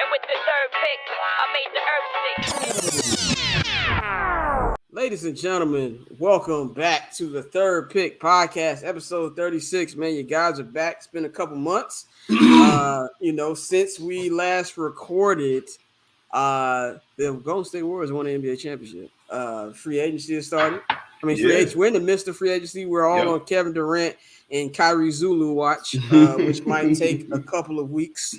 And with the third pick, I made the earth stick. Ladies and gentlemen, welcome back to the Third Pick Podcast, episode 36. Man, you guys are back. It's been a couple months, since we last recorded. The Golden State Warriors won the NBA championship. Free agency has started. Free agency. We're in the midst of free agency. We're all on Kevin Durant and Kyrie Zulu watch, which might take a couple of weeks.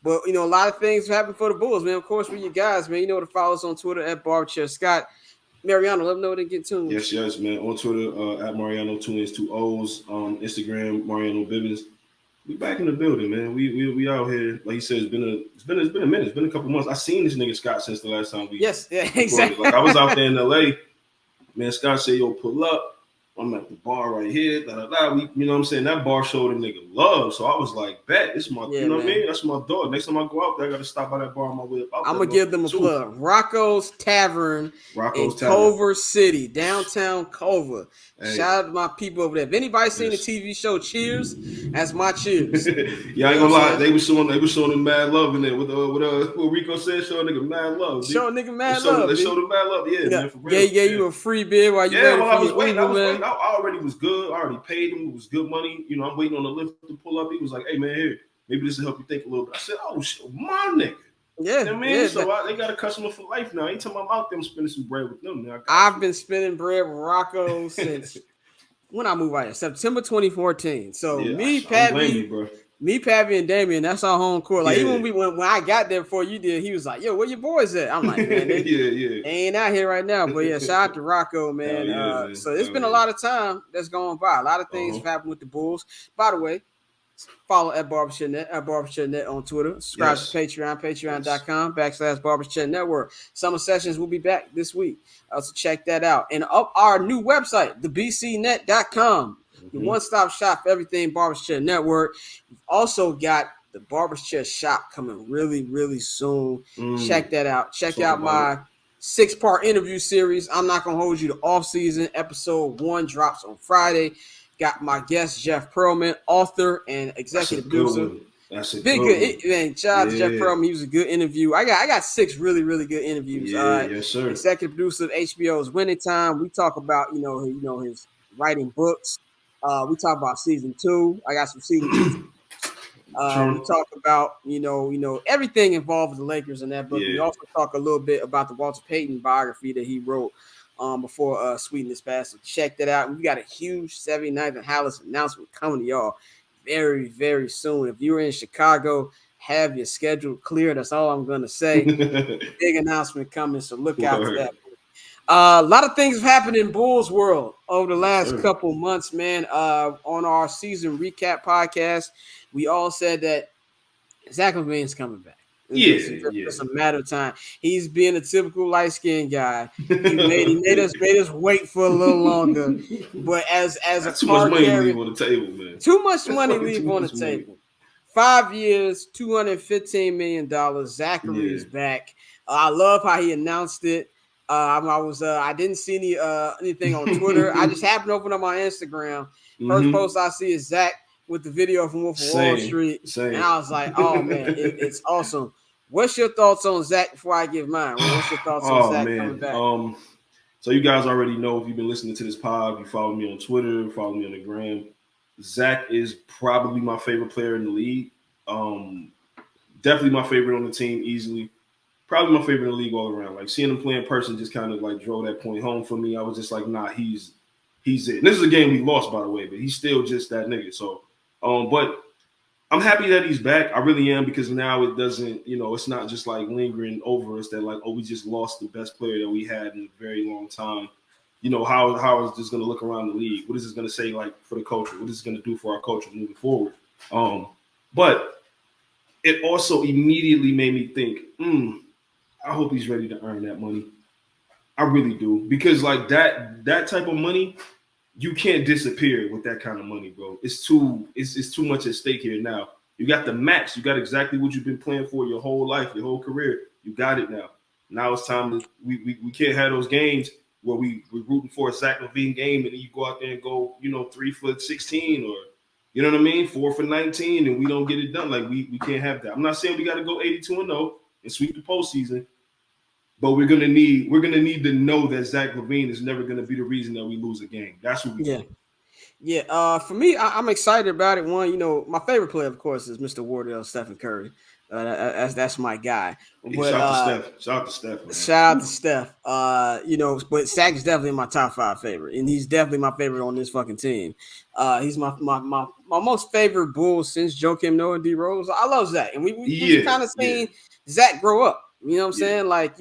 But, a lot of things happened for the Bulls, man. Of course, for you guys, man, you know to follow us on Twitter at Barberchair Scott. Mariano, let them know they get tuned. Yes, man. On Twitter, at Mariano, 2 N's, 2 O's. Instagram, Mariano Bibbins. We back in the building, man. We out here. Like you said, it's been a minute. It's been a couple months. I seen this nigga Scott since the last time we exactly. Like I was out there in LA. Man, Scott said, yo, pull up. I'm at the bar right here. We, you know what I'm saying? That bar showed a nigga love. So I was like, bet, this is my, you know what I mean? That's my dog. Next time I go out there, I got to stop by that bar on my way up. I'm going to give them a plug. Rocco's Tavern in Culver City, downtown Culver. Hey. Shout out to my people over there. If anybody's seen the TV show Cheers, that's my cheers. Yeah, I ain't gonna lie. They were showing them mad love in there. What Rico said, show a nigga mad love. Show a nigga mad love. They showed him mad love. Yeah, man, for real. Yeah, he gave you a free beer while you waited. I was waiting. I already was good. I already paid him. It was good money. You know, I'm waiting on the lift to pull up. He was like, hey, man, here, maybe this will help you think a little bit. I said, oh, shit, my nigga. Yeah, you know what I mean? Yeah, so they got a customer for life now. Anytime I'm out there, I'm spending some bread with them. Now I've been spending bread with Rocco since when I moved out here, September 2014. So me, Pappy, and Damien, that's our home court. Like even when I got there before you did, he was like, yo, where your boys at? I'm like, man, they ain't out here right now. But yeah, shout out to Rocco, man. So it's been a lot of time that's gone by. A lot of things have happened with the Bulls. By the way, follow at BarberchairNet on Twitter. Subscribe to Patreon, patreon.com/BarberchairNetwork. Network. Summer sessions will be back this week. So check that out. And up our new website, thebcnet.com. The one-stop shop for everything Barberchair Network. We've also got the Barberchair Shop coming really, really soon. Check that out. Check out my 6-part interview series. I'm not going to hold you to offseason. Episode 1 drops on Friday. Got my guest, Jeff Pearlman, author and executive producer. That's a big good man. Shout out to Jeff Pearlman. He was a good interview. I got 6 really, really good interviews. Yes, sir. Executive producer of HBO's Winning Time. We talk about his writing books. We talk about season 2. I got some season 2. We talk about everything involved with the Lakers in that book. We also talk a little bit about the Walter Payton biography that he wrote before Sweden is passed. So check that out. And we got a huge 79th and Hallis announcement coming to y'all very, very soon. If you're in Chicago, have your schedule clear. That's all I'm going to say. Big announcement coming, so look out for that. A lot of things have happened in Bulls world over the last couple months, man. On our season recap podcast, we all said that Zach LaVine's coming back. It's a matter of time. He's being a typical light-skinned guy. He made us wait for a little longer. But as a too much money leave on the table, man. Too much money leave on the table. 5 years, $215 million. Zachary is back. I love how he announced it. I didn't see anything on Twitter. I just happened to open up my Instagram. First post I see is Zach with the video from Wolf of Wall Street. And I was like, oh man, it's awesome. What's your thoughts on Zach before I give mine? What's your thoughts on Zach coming back? So you guys already know, if you've been listening to this pod, you follow me on Twitter, follow me on the gram. Zach is probably my favorite player in the league. Definitely my favorite on the team, easily. Probably my favorite in the league all around. Like seeing him play in person just kind of like drove that point home for me. I was just like, nah, he's it. And this is a game we lost, by the way, but he's still just that nigga. So, but I'm happy that he's back. I really am, because now it doesn't, it's not just like lingering over us that like, oh, we just lost the best player that we had in a very long time. How is this going to look around the league? What is this going to say like for the culture? What is this going to do for our culture moving forward? But it also immediately made me think, I hope he's ready to earn that money. I really do. Because like that type of money, you can't disappear with that kind of money, bro. It's too much at stake here now. You got the max. You got exactly what you've been playing for your whole life, your whole career. You got it now. Now it's time to we can't have those games where we're rooting for a Zach LaVine game and then you go out there and go, 3 for 16 or You know what I mean? 4 for 19, and we don't get it done. Like we can't have that. I'm not saying we got to go 82-0 and sweep the postseason, but we're gonna need to know that Zach LaVine is never gonna be the reason that we lose a game. That's what we do. Yeah. For me, I'm excited about it. One, my favorite player, of course, is Mr. Wardell, Stephen Curry. That's my guy. But, shout out to Steph. Man. Shout out to Steph. But Zach is definitely my top 5 favorite, and he's definitely my favorite on this fucking team. He's my most favorite Bull since Joakim Noah and D Rose. I love Zach, and we kind of seen Zach grow up. You know what I'm saying? Like,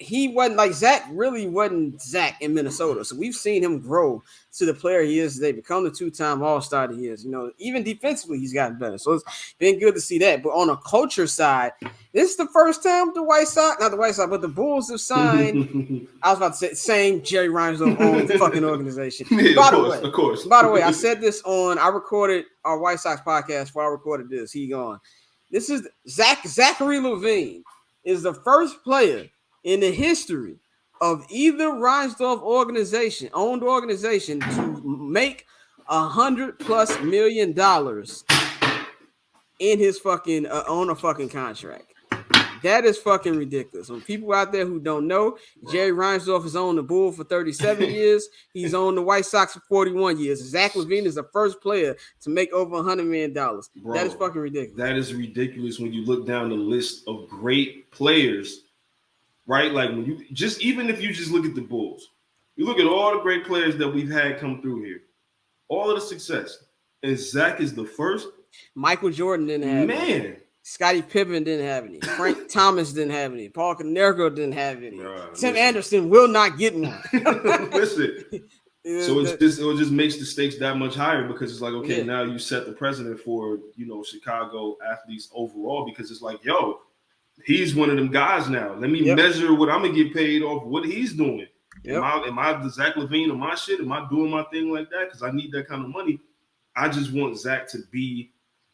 he wasn't like Zach really wasn't Zach in Minnesota. So we've seen him grow to the player he is today, become the 2-time All-Star that he is. Even defensively, he's gotten better. So it's been good to see that. But on a culture side, this is the first time but the Bulls have signed. I was about to say same Jerry Reinsdorf own fucking organization. Of course. By the way, I said this I recorded our White Sox podcast before I recorded this. He gone. This is Zachary LaVine is the first player in the history of either Reinsdorf owned organization to make $100+ million in his fucking on a fucking contract. That is fucking ridiculous. When people out there who don't know, Jerry Reinsdorf has owned the Bull for 37 years. He's owned the White Sox for 41 years. Zach LaVine is the first player to make over $100 million. Bro, that is fucking ridiculous. That is ridiculous when you look down the list of great players. Right, like when you even if you just look at the Bulls, you look at all the great players that we've had come through here, all of the success, and Zach is the first. Michael Jordan didn't have any. Scottie Pippen didn't have any. Frank Thomas didn't have any. Paul Konerko didn't have any. Tim Anderson will not get one. Listen, so it just makes the stakes that much higher because it's like, okay, now you set the precedent for Chicago athletes overall because it's like, yo. He's one of them guys now. Let me measure what I'm gonna get paid off what he's doing. Am I the Zach LaVine of my shit? Am I doing my thing like that? Because I need that kind of money. I just want Zach to be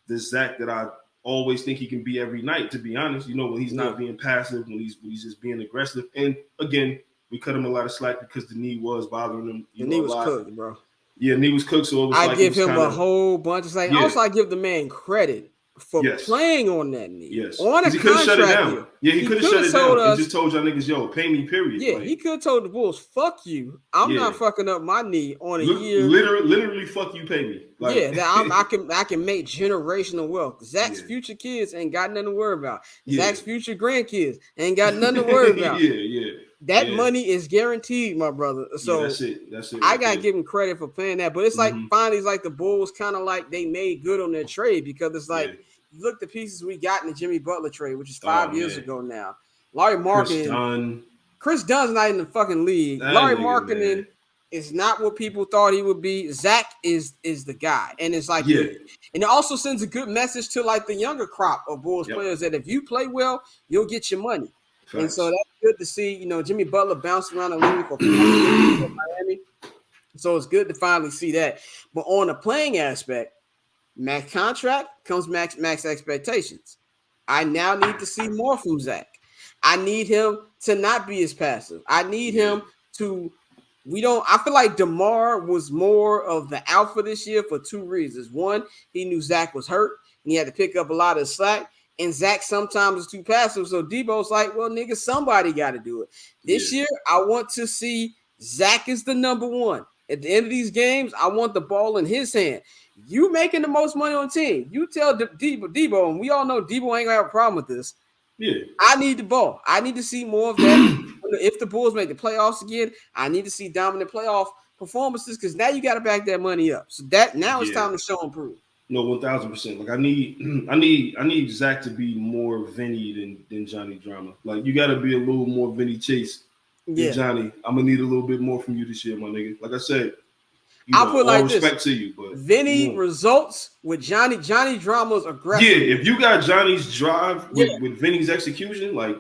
the Zach that I always think he can be every night. To be honest, when he's not being passive, when he's just being aggressive. And again, we cut him a lot of slack because the knee was bothering him. The knee was cooked, bro. Yeah, knee was cooked. So it was I give him a whole bunch of Also, I give the man credit for playing on that knee. Yes. On a he could have shut it down. Year. Yeah, he could have shut it down and just told y'all niggas, yo, pay me, period. Yeah, he could have told the Bulls, fuck you. I'm not fucking up my knee on a year. Literally, fuck you, pay me. Like, I can make generational wealth. Zach's future kids ain't got nothing to worry about. Zach's future grandkids ain't got nothing to worry about. That money is guaranteed, my brother. So that's it. I gotta give him credit for playing that. But it's like finally, it's like the Bulls kind of like they made good on their trade because it's like you look at the pieces we got in the Jimmy Butler trade, which is 5 years ago now. Larry Markkinen, Chris Dunn's not in the fucking league. Larry Markkinen is not what people thought he would be. Zach is the guy, and it's like, and it also sends a good message to like the younger crop of Bulls players that if you play well, you'll get your money. Facts. And so that's good to see. Jimmy Butler bounced around the league for Miami, so it's good to finally see that. But on the playing aspect, max contract comes max expectations. I now need to see more from Zach. I need him to not be as passive. I need him to. I feel like DeMar was more of the alpha this year for 2 reasons. One, he knew Zach was hurt and he had to pick up a lot of slack. And Zach sometimes is too passive. So Debo's like, well, nigga, somebody got to do it. This year, I want to see Zach is the number one. At the end of these games, I want the ball in his hand. You making the most money on the team. You tell Debo, and we all know Debo ain't gonna have a problem with this. Yeah. I need the ball. I need to see more of that. If the Bulls make the playoffs again, I need to see dominant playoff performances because now you got to back that money up. So that now it's time to show and prove. No, 1,000%. Like I need Zach to be more Vinny than Johnny Drama. Like you got to be a little more Vinny Chase than Johnny. I'm gonna need a little bit more from you this year, my nigga. Like I said, I'll put like respect this. To you, but Vinny results with Johnny Drama's aggressive. Yeah, if you got Johnny's drive with Vinny's execution, like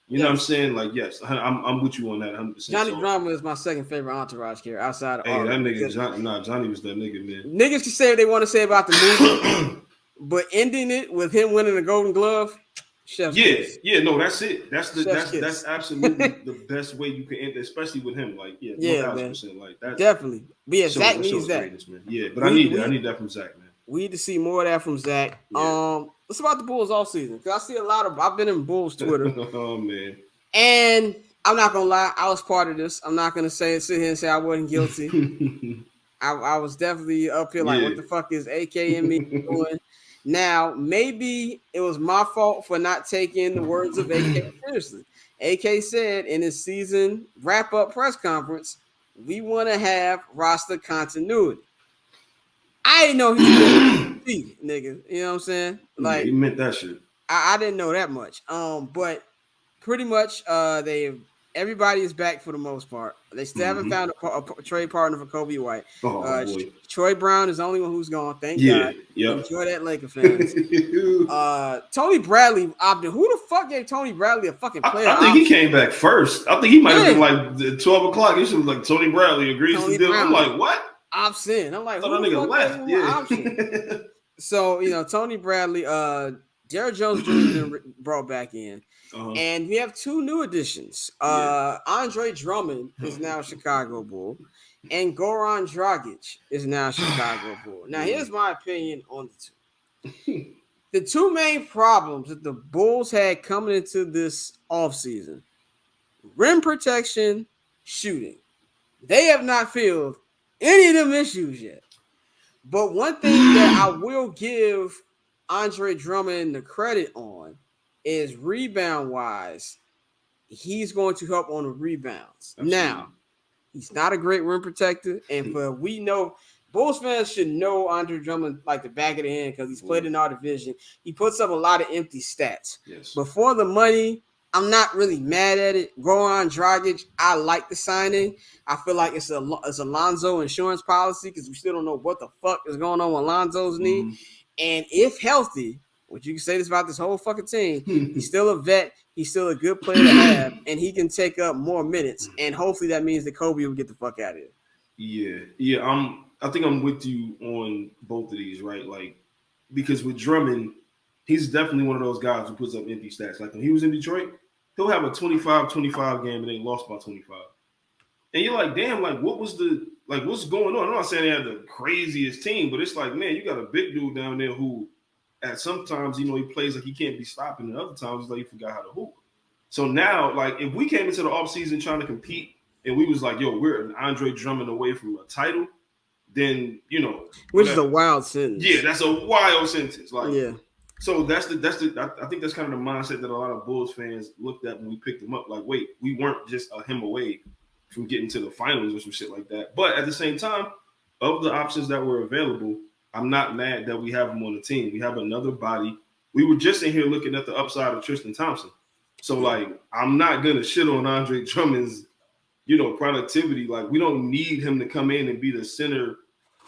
you know what I'm saying? Like, yes, I'm with you on that 100%. Johnny Drama is my second favorite entourage character outside of that nigga, Johnny was that nigga, man. Niggas can say what they want to say about the movie, but ending it with him winning the Golden Glove, Chef's Yeah, kiss. yeah, no, that's it. That's Kiss. absolutely the best way you can end, especially with him. Like, yeah, 1000%. Like that's definitely. But yeah, Zach shows needs that. greatness, man. Yeah, but I need that from Zach, man. We need to see more of that from Zach. Yeah. What's about the Bulls all season? Because I see a lot of. I've been in Bulls Twitter. Oh man. And I'm not gonna lie, I was part of this. I'm not gonna sit here and say I wasn't guilty. I was definitely up here like, what the fuck is AK and me doing? Now, maybe it was my fault for not taking the words of AK seriously. AK said in his season wrap-up press conference, we want to have roster continuity. I didn't know he was nigga. You know what I'm saying? Like, he meant that shit. I didn't know that much. But pretty much everybody is back for the most part. They still haven't found a trade partner for Kobe White. Boy. Troy Brown is the only one who's gone. Thank God. Yep. Enjoy that, Laker fans. Tony Bradley opted. Who the fuck gave Tony Bradley a fucking player? I think he came back first. I think he might have been like 12 o'clock. It was like Tony Bradley agrees to deal. I'm like, what? Option. I'm like, who the nigga left? Yeah. So Tony Bradley, Derrick Jones Jr. been brought back in. And we have two new additions. Andre Drummond is now a Chicago Bull, and Goran Dragic is now a Chicago Bull. Now, here's my opinion on the two. The two main problems that the Bulls had coming into this offseason: rim protection, shooting. They have not filled any of them issues yet. But one thing that I will give Andre Drummond the credit on is rebound-wise, he's going to help on the rebounds. Absolutely. Now, he's not a great rim protector, and we know Bulls fans should know Andre Drummond like the back of the hand because he's played in our division. He puts up a lot of empty stats. Yes. But for the money, I'm not really mad at it. Goran Dragic, I like the signing. I feel like it's a Lonzo insurance policy because we still don't know what the fuck is going on with Lonzo's knee. And if healthy, which you can say this about this whole fucking team, he's still a vet. He's still a good player to have, and he can take up more minutes. And hopefully that means that Kobe will get the fuck out of here. Yeah. I think I'm with you on both of these, right? Like, because with Drummond, he's definitely one of those guys who puts up empty stats. Like when he was in Detroit, he'll have a 25-25 game and they lost by 25. And you're like, damn, like what's going on? I'm not saying they had the craziest team, but it's like, man, you got a big dude down there who at sometimes, he plays like he can't be stopped, and other times it's like he forgot how to hoop. So now, like, if we came into the offseason trying to compete and we was like, yo, we're an Andre Drummond away from a title, then, Which is a wild sentence. Yeah, that's a wild sentence. Like, yeah. So I think that's kind of the mindset that a lot of Bulls fans looked at when we picked him up. Like, wait, we weren't just him away from getting to the finals or some shit like that. But at the same time, of the options that were available, I'm not mad that we have him on the team. We have another body. We were just in here looking at the upside of Tristan Thompson. So, like, I'm not going to shit on Andre Drummond's, productivity. Like, we don't need him to come in and be the center,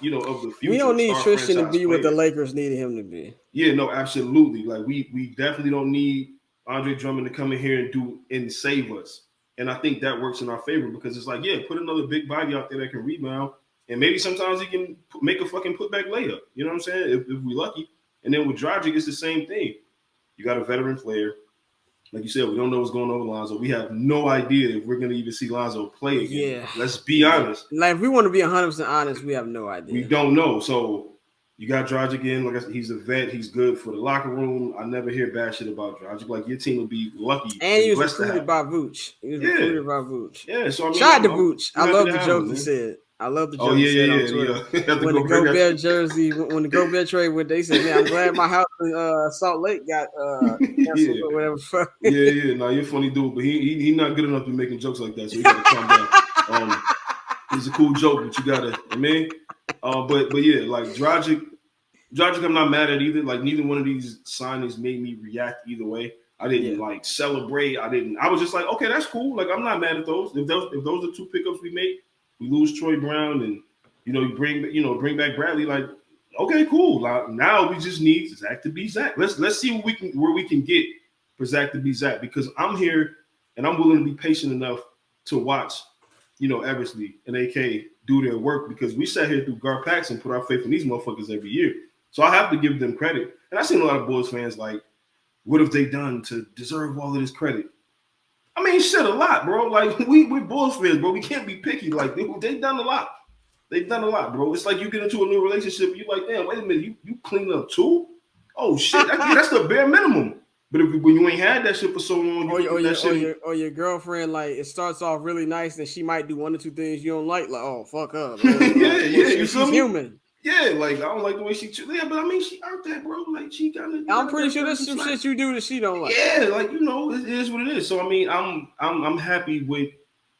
of the future. We don't need Tristan to be what the Lakers needed him to be. Yeah, no, absolutely. Like, we definitely don't need Andre Drummond to come in here and save us. And I think that works in our favor because it's like, yeah, put another big body out there that can rebound. And maybe sometimes he can make a fucking putback layup. You know what I'm saying? If we're lucky. And then with Dragic, it's the same thing. You got a veteran player. Like you said, we don't know what's going on with Lonzo. We have no idea if we're going to even see Lonzo play again. Yeah. Let's be honest. Like, if we want to be 100% honest, we have no idea. We don't know. So you got Dragic in. Like I said, he's a vet. He's good for the locker room. I never hear bad shit about Dragic. Like, your team would be lucky. And he was recruited by Vooch. Yeah, so I mean, shout out to Vooch. I love the joke he said. I love the joke he said on Twitter. When the Gobert jersey, when the Gobert trade went, they said, man, I'm glad my house in Salt Lake got canceled or whatever. Yeah. No, you're a funny dude, but he not good enough to be making jokes like that, so you got to calm down. It's a cool joke, but you got to, but yeah, like Dragic, I'm not mad at either. Like, neither one of these signings made me react either way. I didn't celebrate. I was just like, okay, that's cool. Like, I'm not mad at those. If those are two pickups we make, we lose Troy Brown and you bring back Bradley. Like, okay, cool. Now we just need Zach to be Zach. Let's see where we can get for Zach to be Zach, because I'm here and I'm willing to be patient enough to watch Eversley and AK do their work, because we sat here through Gar Pax and put our faith in these motherfuckers every year. So I have to give them credit. And I've seen a lot of Bulls fans like What have they done to deserve all of this credit? I mean, shit, a lot, bro. Like, we're Bulls fans, bro. We can't be picky. Like, they've done a lot. They've done a lot, bro. It's like you get into a new relationship, you're like, damn, wait a minute, you clean up too? Oh, shit, that's the bare minimum. But when you ain't had that shit for so long, or your girlfriend, like, it starts off really nice, and she might do one or two things you don't like oh, fuck up. She's human. Yeah, like, I don't like the way she yeah, but I mean, she out there, bro. Like, she got it. I'm pretty sure there's some shit you do that she don't like. Yeah, like, you know, it is what it is. So I mean, I'm happy with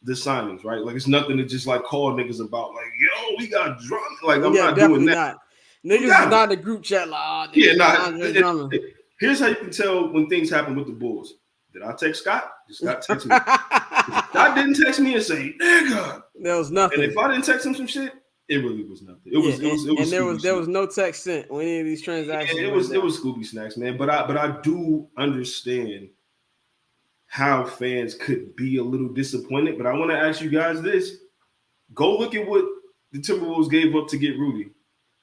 the signings, right? Like, it's nothing to just like call niggas about, like, yo, we got Drummond. Like, I'm not doing that. Niggas is not in the group chat like, Andre Drummond. Here's how you can tell when things happen with the Bulls. Did I text Scott? Scott text me. Scott didn't text me and say, nigga. There was nothing. And if I didn't text him some shit, it really was nothing. It was there was no text sent on any of these transactions. It was Scooby Snacks, man. But I do understand how fans could be a little disappointed. But I want to ask you guys this: go look at what the Timberwolves gave up to get Rudy.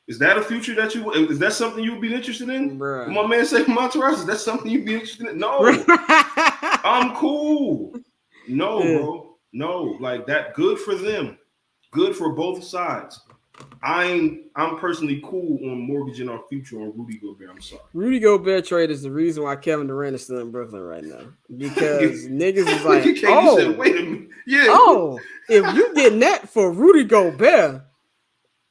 Is that a future that is that something you'd be interested in? Bruh. My man said Montrezl, is that something you'd be interested in? No. I'm cool. No, bro. No, like that. Good for them. Good for both sides. I'm personally cool on mortgaging our future on Rudy Gobert. I'm sorry. Rudy Gobert trade is the reason why Kevin Durant is still in Brooklyn right now. Because niggas is like, said, wait a minute. Yeah. Oh, if you get net for Rudy Gobert,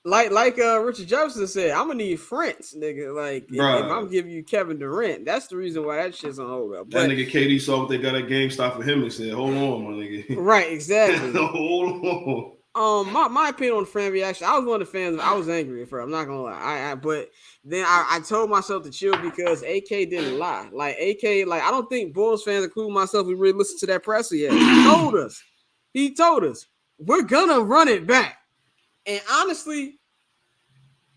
like Richard Jefferson said, I'm gonna need France, nigga. Like, if I'm giving you Kevin Durant, that's the reason why that shit's on hold up. That nigga KD saw what they got at GameStop for him and said, hold on, my nigga. Right, exactly. Hold on. My opinion on the fan reaction, I was one of the fans. I was angry at first. I'm not gonna lie. But then I told myself to chill because AK didn't lie. Like AK, like I don't think Bulls fans, including myself, we really listened to that presser yet. He told us we're gonna run it back. And honestly,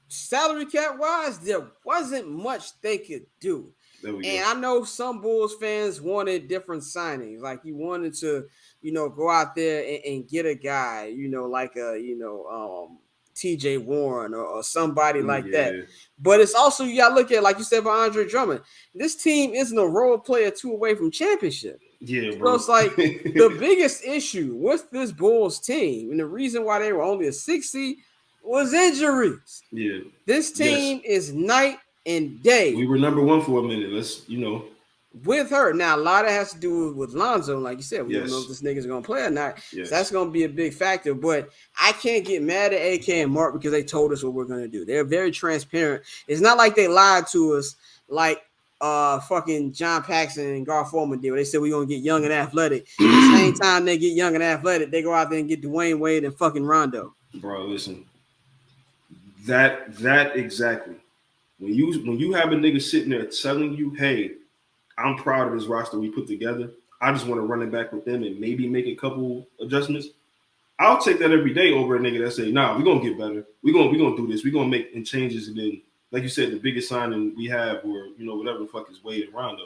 salary cap wise, there wasn't much they could do. And I know some Bulls fans wanted different signings. Like you wanted to, go out there and get a guy, like TJ Warren or somebody like that. But it's also, you got to look at, like you said, about Andre Drummond. This team isn't a role player 2 away from championship. Yeah, bro. So it's like the biggest issue with this Bulls team, and the reason why they were only a 6 seed was injuries. Yeah. This team is night and day. We were number 1 for a minute. Let's, With her. Now, a lot of it has to do with Lonzo. Like you said, we don't know if this nigga's going to play or not. Yes. So that's going to be a big factor. But I can't get mad at AK and Mark because they told us what we're going to do. They're very transparent. It's not like they lied to us like fucking John Paxson and Gar Forman did. They said we're going to get young and athletic. At the same time they get young and athletic, they go out there and get Dwayne Wade and fucking Rondo. Bro, listen. That exactly. When you have a nigga sitting there telling you, hey, I'm proud of this roster we put together. I just want to run it back with them and maybe make a couple adjustments. I'll take that every day over a nigga that say, nah, we're going to get better. We're gonna do this. We're going to make changes. And then, like you said, the biggest signing we have or, whatever the fuck is Wade and Rondo.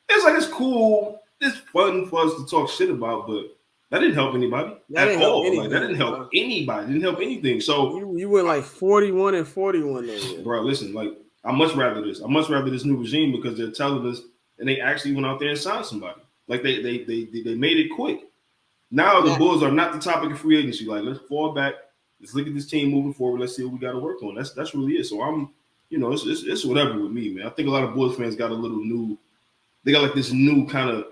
It's like, it's cool. It's fun for us to talk shit about, but that didn't help anybody at all. Like, that didn't help anybody. Didn't help anything. So you went like 41 and 41 there. Bro, listen, like, I much rather this. I much rather this new regime because they're telling us, and they actually went out there and signed somebody. Like they made it quick. Now the Bulls are not the topic of free agency. Like, let's fall back. Let's look at this team moving forward. Let's see what we got to work on. That's really it. So I'm, it's whatever with me, man. I think a lot of Bulls fans got a little new. They got like this new kind of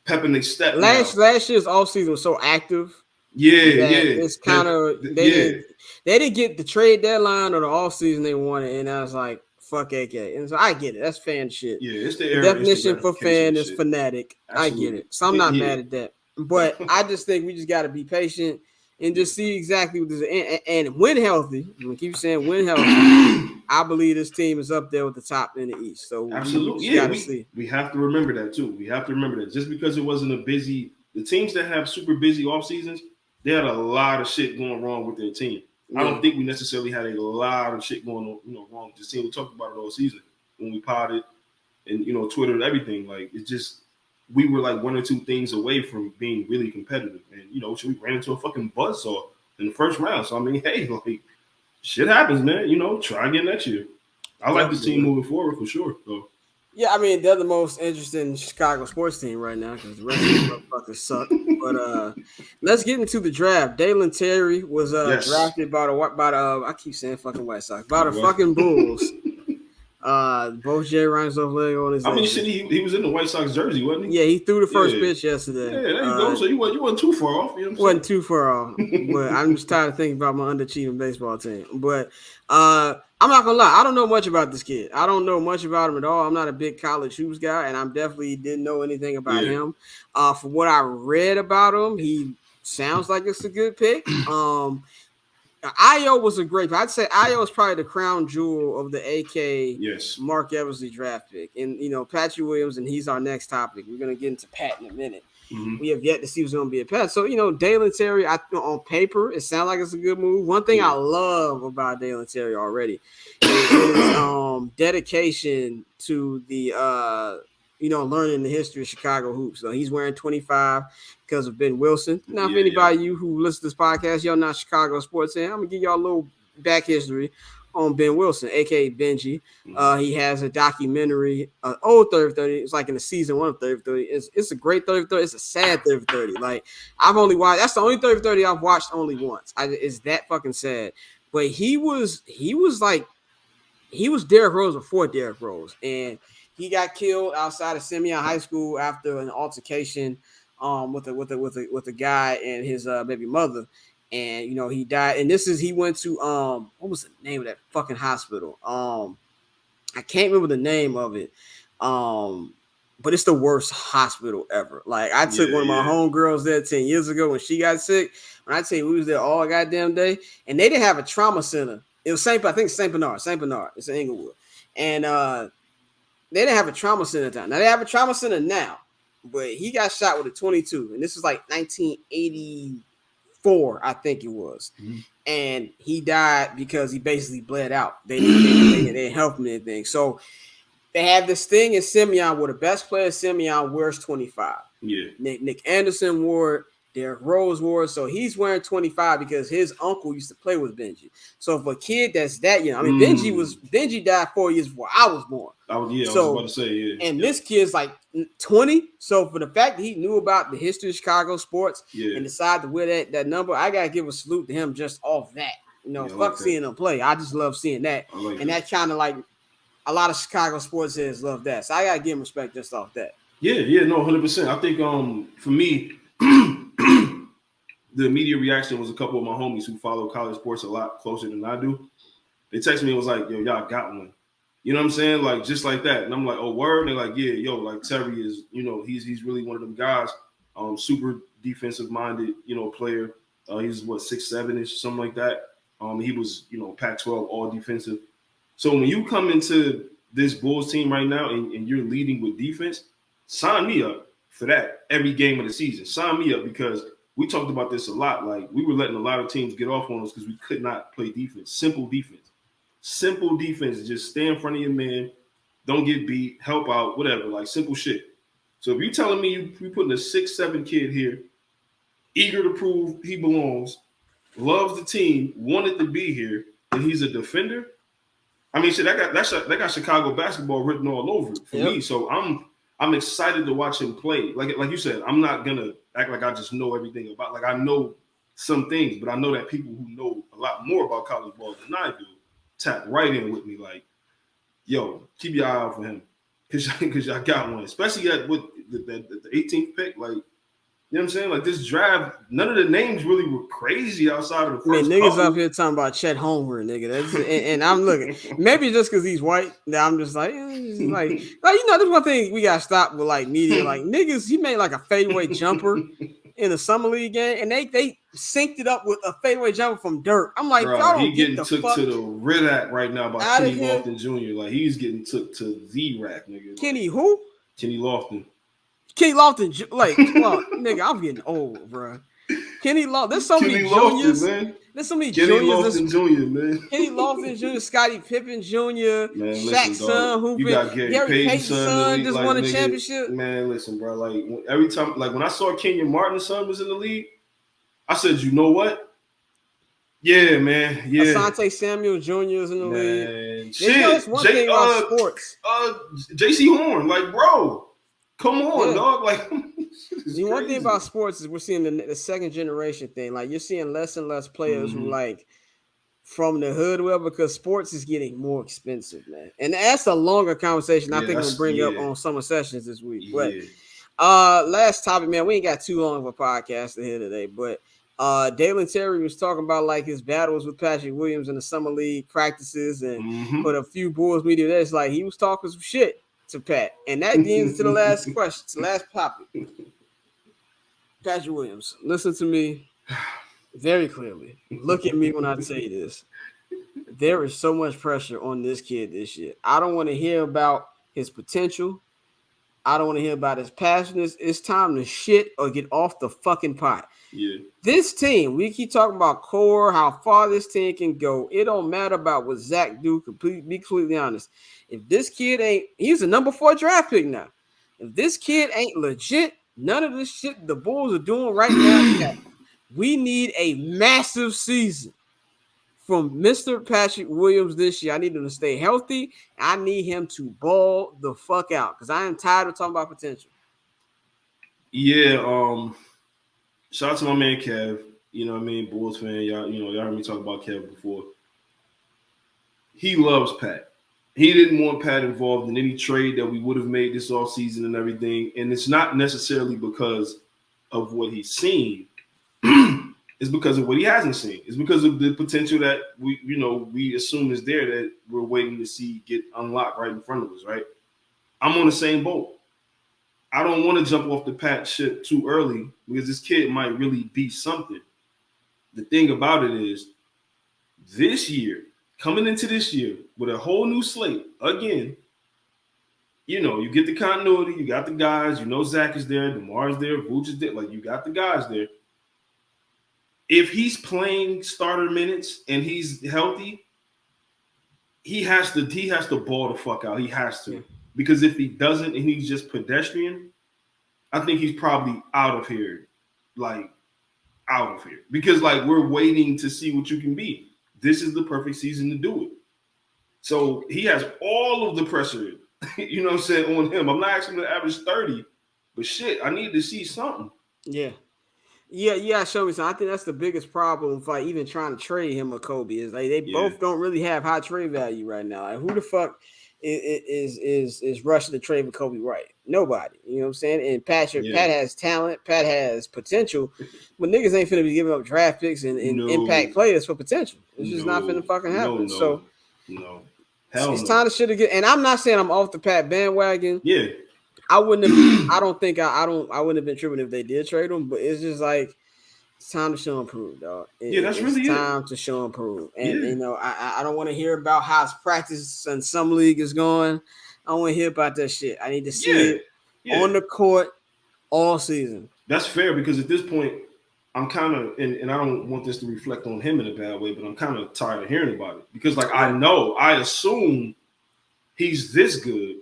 pep in their step. Last year's offseason was so active. Yeah. It's kind of they didn't get the trade deadline or the offseason they wanted, and I was like, fuck AK. And so I get it. That's fan shit. Yeah, it's the definition for fan is fanatic. Absolutely. I get it. So I'm not mad at that. But I just think we just got to be patient and just see exactly what this is. And when healthy, I'm going to keep saying when healthy, I believe this team is up there with the top in the East. So absolutely. We have to remember that too. We have to remember that just because it wasn't the teams that have super busy off seasons, they had a lot of shit going wrong with their team. I don't think we necessarily had a lot of shit going on, wrong with this team. We talked about it all season when we potted and, Twitter and everything. Like, it's just, we were like 1 or 2 things away from being really competitive. And, we ran into a fucking buzzsaw in the first round. So, I mean, hey, like, shit happens, man. Try again next year. I like this team moving forward for sure. So, Yeah, I mean they're the most interesting Chicago sports team right now because the rest of the motherfuckers suck. But let's get into the draft. Dalen Terry was Yes. drafted by the I keep saying fucking White Sox by the fucking Bulls. Both Jay Ryan's off leg on his. I mean, shit, he was in the White Sox jersey, wasn't he? Yeah, he threw the first pitch yesterday. Yeah, there you go. So you wasn't too far off. You know what wasn't too far off, but I'm just tired of thinking about my underachieving baseball team. But I'm not gonna lie, I don't know much about this kid. I don't know much about him at all. I'm not a big college hoops guy, and I definitely didn't know anything about him. From what I read about him, he sounds like it's a good pick. Io was a great. I'd say Io is probably the crown jewel of the AK Mark Eversley draft pick, and Patrick Williams, and he's our next topic. We're gonna get into Pat in a minute. Mm-hmm. We have yet to see who's gonna be a Pat. So Dalen Terry, on paper, it sounds like it's a good move. One thing I love about Dalen Terry already is his dedication to the learning the history of Chicago hoops. So he's wearing 25 because of Ben Wilson. Now, if anybody of you who listen to this podcast, y'all not Chicago sports fan, I'm gonna give y'all a little back history on Ben Wilson, aka Benji. He has a documentary, old 30-30. It's like in the season 1 of 30-30. It's a great 30-30. It's a sad 30-30. Like I've only watched. That's the only 30-30 I've watched only once. It's that fucking sad. But he was Derrick Rose before Derrick Rose, and he got killed outside of Simeon High School after an altercation with a guy and his baby mother, and he died. And he went to what was the name of that fucking hospital? I can't remember the name of it. But it's the worst hospital ever. Like I took one of my homegirls there 10 years ago when she got sick. When I tell you we was there all goddamn day, and they didn't have a trauma center. It was St. Bernard. It's in Inglewood, and they didn't have a trauma center at the time. Now they have a trauma center now, but he got shot with a 22, and this was like 1984, I think it was. Mm-hmm. And he died because he basically bled out. They didn't help him anything. So they have this thing in Simeon where the best player in Simeon wears 25. Yeah. Nick Anderson wore it. Derrick Rose wore it. So he's wearing 25 because his uncle used to play with Benji. So for a kid that's that young, I mean, Benji died 4 years before I was born. I was about to say, And this kid's like 20. So for the fact that he knew about the history of Chicago sports and decided to wear that number, I gotta give a salute to him just off that. Fuck seeing him play. I just love seeing that. That kind of like a lot of Chicago sports heads love that. So I gotta give him respect just off that. Yeah, no, 100%. I think for me, the immediate reaction was a couple of my homies who follow college sports a lot closer than I do. They texted me and was like, yo, y'all got one. You know what I'm saying? Like, just like that. And I'm like, oh, word? And they're like, yeah, yo, like Terry is, he's really one of them guys, super defensive-minded, player. He's, 6'7"-ish, something like that. He was, Pac-12 all defensive. So when you come into this Bulls team right now and you're leading with defense, sign me up for that every game of the season. Sign me up because we talked about this a lot. Like, we were letting a lot of teams get off on us because we could not play defense. Simple defense. Just stay in front of your man. Don't get beat. Help out. Whatever. Like, simple shit. So if you're telling me you're putting a 6'7" kid here, eager to prove he belongs, loves the team, wanted to be here, and he's a defender, I mean, shit, that got Chicago basketball written all over it for me. So I'm excited to watch him play. Like you said, I'm not gonna act like I just know everything about. Like I know some things, but I know that people who know a lot more about college ball than I do tap right in with me. Like, yo, keep your eye out for him because y'all got one, especially with the 18th pick. Like, you know what I'm saying? Like this draft, none of the names really were crazy outside of the first. Niggas up here talking about Chet Holmgren, nigga. That's and I'm looking. Maybe just because he's white, that I'm just like, there's one thing we gotta stop with like media. Like niggas, he made like a fadeaway jumper in the summer league game, and they synced it up with a fadeaway jumper from Dirk. I'm like, y'all don't get the fuck to the Ridak right now by Kenny Lofton Jr. Like he's getting took to the rack, nigga. Kenny who? Kenny Lofton. Kenny Lofton, like, well, nigga, I'm getting old, bro. Kenny Lofton, there's so many juniors. Man. There's so many Kenny Lofton Jr., man. Kenny Lofton Jr., Scottie Pippen Jr., Shaq's son, who Gary Payton's son just won a championship. Man, listen, bro. Like every time, like when I saw Kenyon Martin's son was in the league, I said, you know what? Yeah, man. Yeah. Asante Samuel Jr. is in the league. Shit. That's one thing about sports. JC Horn, like, bro, come on, dog. Like, one thing about sports is we're seeing the second generation thing. Like, you're seeing less and less players who like from the hood, because sports is getting more expensive, man. And that's a longer conversation. I think we'll bring up on Summer Sessions this week. But last topic, man, we ain't got too long of a podcast to hear today, but Dalen Terry was talking about like his battles with Patrick Williams in the summer league practices, and for a few Bulls media, that's like he was talking some shit to Pat, and that leads to the last question, to the last topic. Patrick Williams, listen to me very clearly. Look at me when I say this. There is so much pressure on this kid this year. I don't want to hear about his potential. I don't want to hear about his passions. It's time to shit or get off the fucking pot. Yeah. This team, we keep talking about core, how far this team can go. It don't matter about what Zach do. Be completely honest. If this kid ain't, he's a number 4 draft pick now. If this kid ain't legit, none of this shit the Bulls are doing right now. We need a massive season from Mr. Patrick Williams this year. I need him to stay healthy. I need him to ball the fuck out because I am tired of talking about potential. Yeah, shout out to my man Kev. You know what I mean? Bulls fan. Y'all heard me talk about Kev before. He loves Pat. He didn't want Pat involved in any trade that we would have made this offseason and everything. And it's not necessarily because of what he's seen. It's because of what he hasn't seen. It's because of the potential that we assume is there that we're waiting to see get unlocked right in front of us, right? I'm on the same boat. I don't want to jump off the Pat ship too early because this kid might really be something. The thing about it is, this year, coming into this year with a whole new slate, again, you get the continuity, you got the guys, Zach is there, DeMar is there, Vooch is there, like you got the guys there. If he's playing starter minutes and he's healthy, he has to ball the fuck out. He has to. Because if he doesn't and he's just pedestrian, I think he's probably out of here. Because we're waiting to see what you can be. This is the perfect season to do it. So he has all of the pressure, on him. I'm not asking him to average 30, but shit, I need to see something. Yeah, show me something. I think that's the biggest problem for even trying to trade him or Kobe is they both don't really have high trade value right now. Like, who the fuck is rushing to trade with Kobe White? Nobody. You know what I'm saying? And Pat has talent. Pat has potential. But niggas ain't finna be giving up draft picks and impact players for potential. It's just not finna fucking happen. It's time to shit again. And I'm not saying I'm off the Pat bandwagon. Yeah. I wouldn't have. I wouldn't have been tripping if they did trade him. But it's just like it's time to show him prove, dog. It's time to show him prove. And I don't want to hear about how his practice and some league is going. I don't want to hear about that shit. I need to see it on the court all season. That's fair because at this point, I'm kind of and I don't want this to reflect on him in a bad way, but I'm kind of tired of hearing about it because I assume he's this good.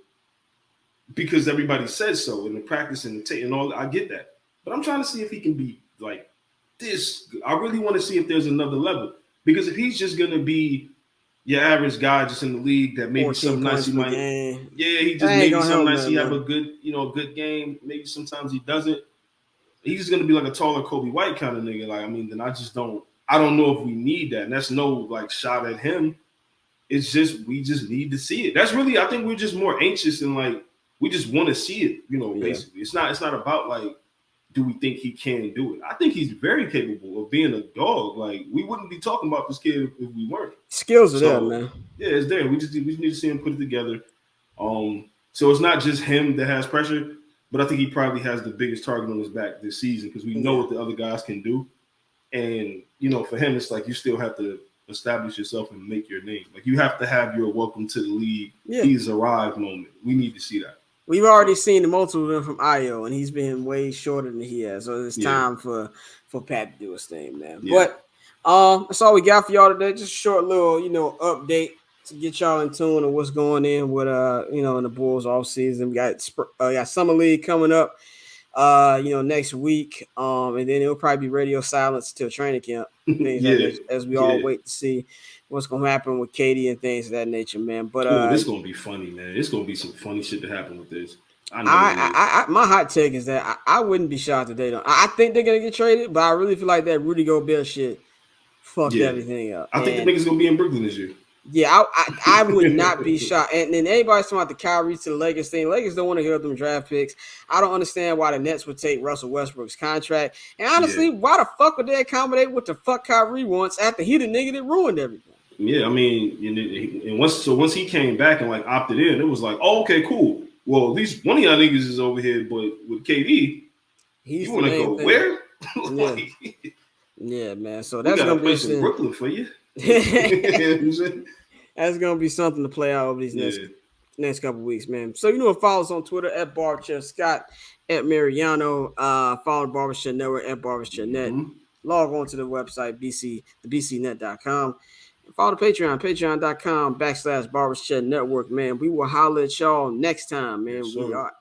Because everybody says so in the practice and the tape and all. I get that. But I'm trying to see if he can be like this. I really want to see if there's another level. Because if he's just going to be your average guy just in the league that maybe some nights he might. Yeah, he just maybe some nights he have a good, good game. Maybe sometimes he doesn't. He's just going to be like a taller Kobe White kind of nigga. Then I don't know if we need that. And that's no shot at him. It's just, we just need to see it. That's really, I think we're just more anxious and we just want to see it, basically. It's not about do we think he can do it? I think he's very capable of being a dog. We wouldn't be talking about this kid if we weren't. Skills are there, man. Yeah, it's there. We just need to see him put it together. So it's not just him that has pressure, but I think he probably has the biggest target on his back this season because we know what the other guys can do. And, for him, it's you still have to establish yourself and make your name. You have to have your welcome to the league. He's arrived moment. We need to see that. We've already seen the multiple of them from Io, and he's been way shorter than he has. So it's time for Pat to do his thing, man. Yeah. But that's all we got for y'all today. Just a short little, update to get y'all in tune on what's going in with in the Bulls off season. We got summer league coming up. next week. And then it'll probably be radio silence till training camp. Things Yeah. like that, as we all wait to see what's gonna happen with Katie and things of that nature, man. But this gonna be funny, man. It's gonna be some funny shit to happen with this. I know. My hot take is that I wouldn't be shocked if they don't. I think they're gonna get traded, but I really feel like that Rudy Gobert shit fucked everything up. I think the niggas gonna be in Brooklyn this year. Yeah, I would not be shocked. And then everybody's talking about the Kyrie to the Lakers thing. Lakers don't want to hear them draft picks. I don't understand why the Nets would take Russell Westbrook's contract. And honestly, why the fuck would they accommodate what the fuck Kyrie wants after he the nigga that ruined everything? Yeah, I mean, and once he came back and like opted in, it was like, oh, okay, cool. Well, at least one of y'all niggas is over here, but with KD, you want to go where? Like, yeah, man. So that's gonna be in Brooklyn for you. That's gonna be something to play out over these next couple weeks, man. So follow us on Twitter at Barbershop Scott, at Mariano. Follow the Barbershop Network at BarbershopNet. Mm-hmm. Log on to the website thebcnet.com. And follow the patreon.com/Barbershop Network, man. We will holler at y'all next time, man. Yes, we are